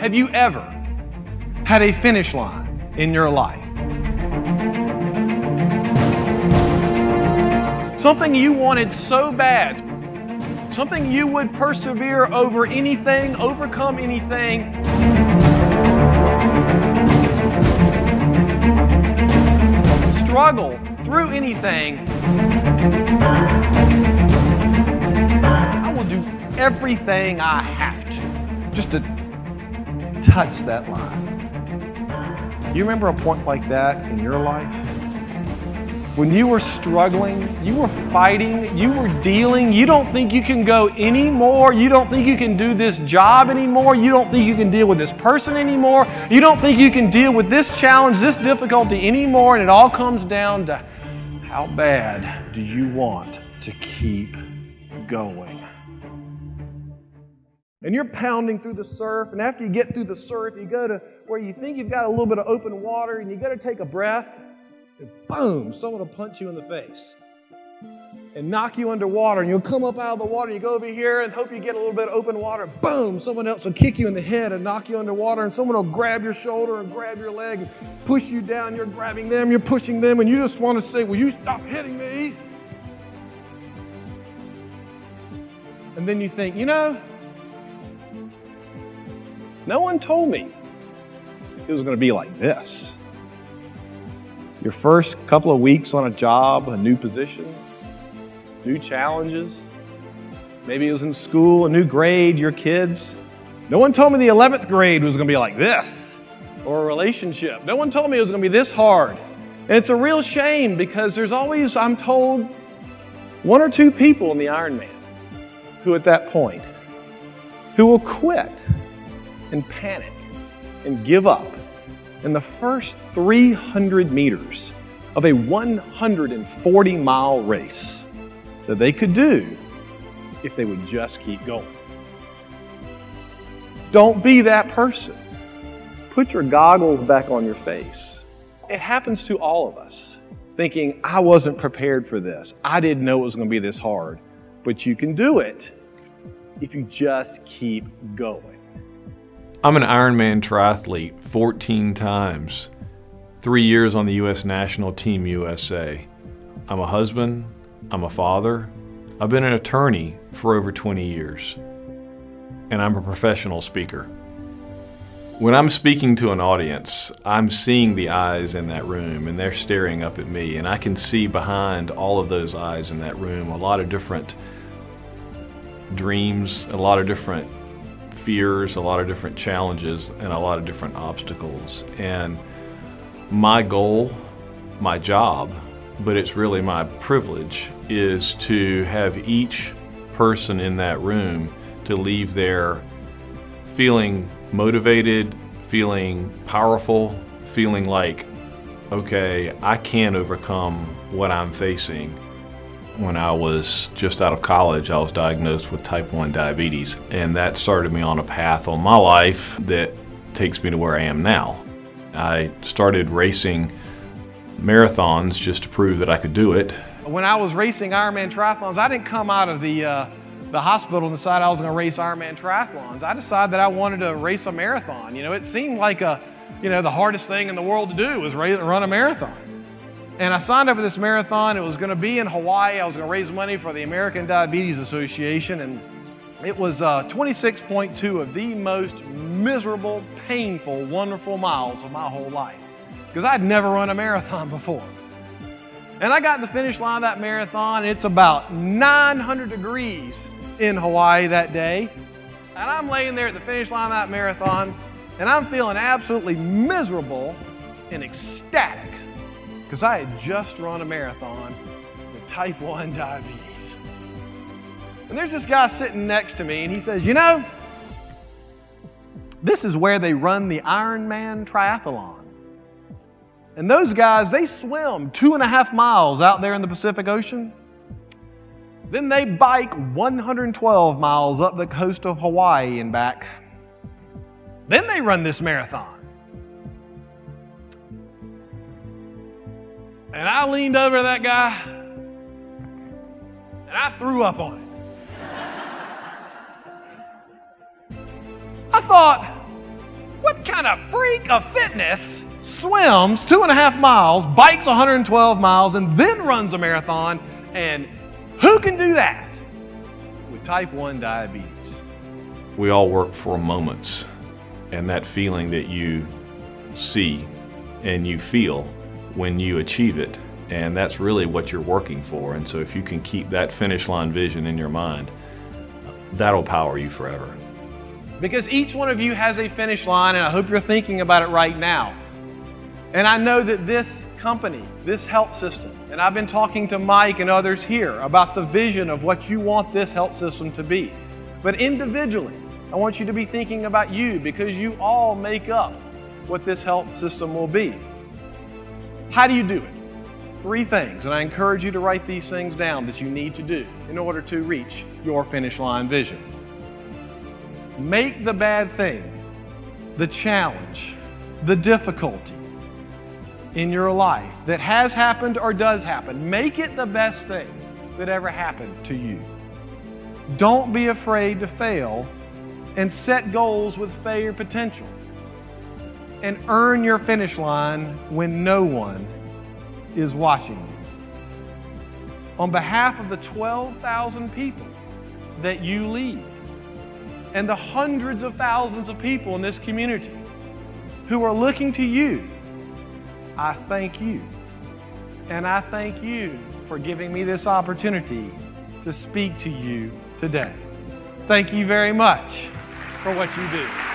Have you ever had a finish line in your life? Something you wanted so bad, something you would persevere over anything, overcome anything. Struggle through anything. I will do everything I have to just to touch that line. You remember a point like that in your life? When you were struggling, you were fighting, you were dealing, you don't think you can go anymore, you don't think you can do this job anymore, you don't think you can deal with this person anymore, you don't think you can deal with this challenge, this difficulty anymore, and it all comes down to how bad do you want to keep going? And you're pounding through the surf, and after you get through the surf, you go to where you think you've got a little bit of open water, and you got to take a breath. And boom, someone will punch you in the face and knock you underwater, and you'll come up out of the water, and you go over here and hope you get a little bit of open water. Boom, someone else will kick you in the head and knock you underwater, and someone will grab your shoulder and grab your leg and push you down. You're grabbing them, you're pushing them, and you just want to say, will you stop hitting me? And then you think, you know, no one told me it was going to be like this. Your first couple of weeks on a job, a new position, new challenges. Maybe it was in school, a new grade, your kids. No one told me the 11th grade was going to be like this, or a relationship. No one told me it was going to be this hard. And it's a real shame because there's always, I'm told, one or two people in the Ironman who at that point, who will quit and panic and give up in the first 300 meters of a 140-mile race that they could do if they would just keep going. Don't be that person. Put your goggles back on your face. It happens to all of us, thinking, I wasn't prepared for this. I didn't know it was going to be this hard. But you can do it if you just keep going. I'm an Ironman triathlete 14 times, 3 years on the U.S. National Team USA. I'm a husband, I'm a father, I've been an attorney for over 20 years, and I'm a professional speaker. When I'm speaking to an audience, I'm seeing the eyes in that room, and they're staring up at me, and I can see behind all of those eyes in that room a lot of different dreams, a lot of different fears, a lot of different challenges, and a lot of different obstacles. And my goal, my job, but it's really my privilege, is to have each person in that room to leave there feeling motivated, feeling powerful, feeling like, okay, I can overcome what I'm facing. When I was just out of college, I was diagnosed with type 1 diabetes, and that started me on a path on my life that takes me to where I am now. I started racing marathons just to prove that I could do it. When I was racing Ironman triathlons, I didn't come out of the hospital and decide I was going to race Ironman triathlons. I decided that I wanted to race a marathon. You know, it seemed like the hardest thing in the world to do was run a marathon. And I signed up for this marathon. It was going to be in Hawaii. I was going to raise money for the American Diabetes Association. And it was 26.2 of the most miserable, painful, wonderful miles of my whole life. Because I'd never run a marathon before. And I got to the finish line of that marathon. And it's about 900 degrees in Hawaii that day. And I'm laying there at the finish line of that marathon. And I'm feeling absolutely miserable and ecstatic. Because I had just run a marathon with type 1 diabetes. And there's this guy sitting next to me, and he says, you know, this is where they run the Ironman triathlon. And those guys, they swim 2.5 miles out there in the Pacific Ocean. Then they bike 112 miles up the coast of Hawaii and back. Then they run this marathon. And I leaned over to that guy, and I threw up on him. I thought, What kind of freak of fitness swims 2.5 miles, bikes 112 miles, and then runs a marathon? And who can do that with type 1 diabetes? We all work for moments, and that feeling that you see and you feel when you achieve it, and that's really what you're working for. And so if you can keep that finish line vision in your mind, that'll power you forever. Because each one of you has a finish line, and I hope you're thinking about it right now. And I know that this company, this health system, and I've been talking to Mike and others here about the vision of what you want this health system to be. But individually, I want you to be thinking about you, because you all make up what this health system will be. How do you do it? 3 things, and I encourage you to write these things down that you need to do in order to reach your finish line vision. Make the bad thing, the challenge, the difficulty in your life that has happened or does happen, make it the best thing that ever happened to you. Don't be afraid to fail, and set goals with failure potential. And earn your finish line when no one is watching you. On behalf of the 12,000 people that you lead, and the hundreds of thousands of people in this community who are looking to you, I thank you. And I thank you for giving me this opportunity to speak to you today. Thank you very much for what you do.